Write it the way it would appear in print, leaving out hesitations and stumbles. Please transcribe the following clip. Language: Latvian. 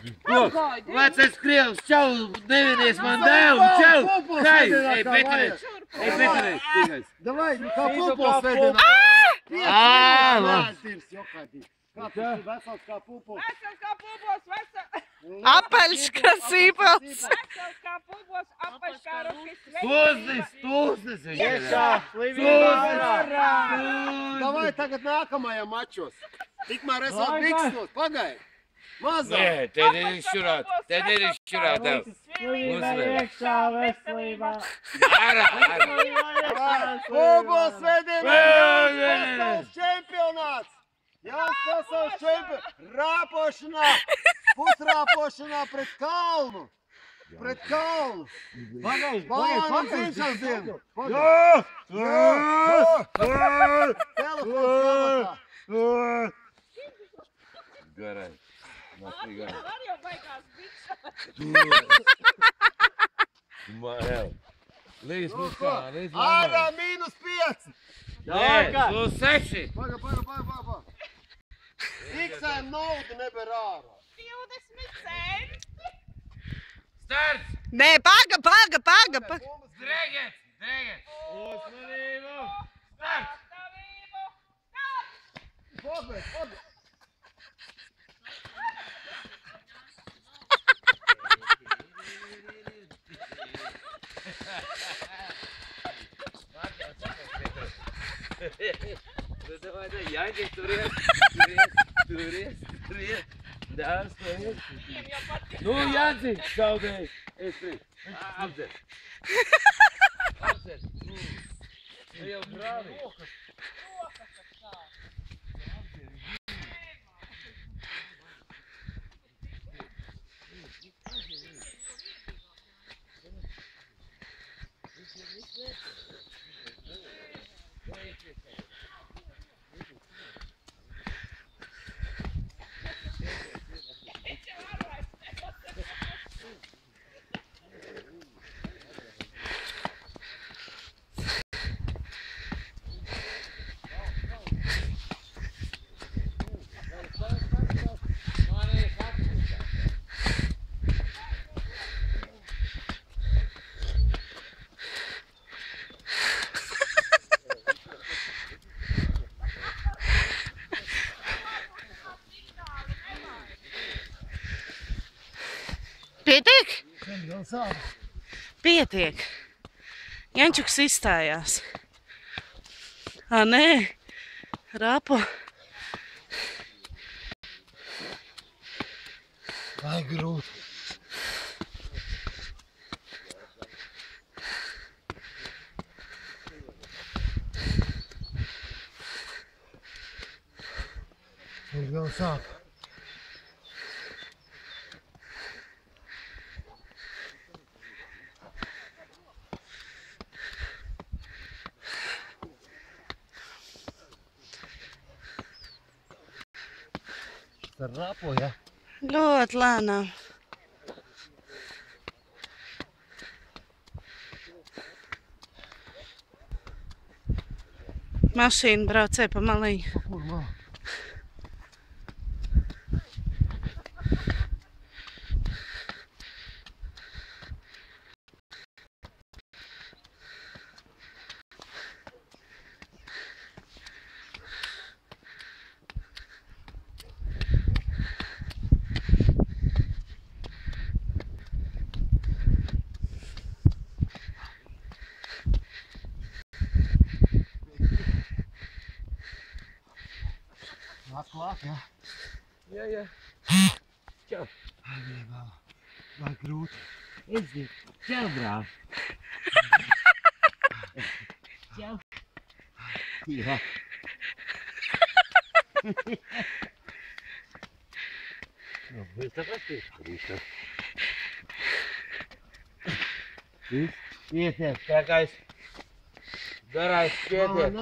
Vecais krievs, čau, nevienies man dēlu, čau! Hei, ej, Petrēs! Ej, Petrēs, tīgais! Davai, kā pupuls vedināt! Kā tas ir vesels kā pupuls? Vesels kā pupuls, vesels! Apaļš kā sīpols! Vesels kā pupuls, apaļš kā rukis! Tūznis viņš ir! Iekšā, slivībā ārā! Davai tagad nākamajam mačos! Tikmēr es vēl bikstos, pagaid! Mazā! Nē, te neizšķurāt, tev! Slimība iekšā veselībā. Ārā! Pupuls vedināt! Pasaules čempionāts! Jauns pasaules čempionāts! Rāpošanā! Pusrāpošanā pret kalnu! Pret kalnu! Balāna zinšanas dienu! Telefons kabatā! Garai! Var jau baigās biksā! Mārēl! Līdz mums kā, līdz Ārā mārēl! -5! Nē, plus 6! Paga! Iksēm naudu neber ārā! 20 centi! Starts! Nē, paga! Drēgiet! Uzmanību! Starts! Gatavību! Paga! Давай, Jāņķis, turies. Dāvs, turies. Nu, Jāņķis, zaudēji. Es priekš. Apdzer. Nu jau brāli. Pietiek? Pietiek. Jančuks izstājās. Nē, Rāpo. Vai grūti. Viņš jau sāp. Ar rāpo, ja? Ļoti lēnām. Mašīna braucēja pa maliņu. Atklāt, ja? Jā. Čau. Vai grūti. Aiziet. Čau, brāl. Čau. Jā. Nu, bet tāpēc pieskarīšu. Ietiek, tākais. Garais pietiek.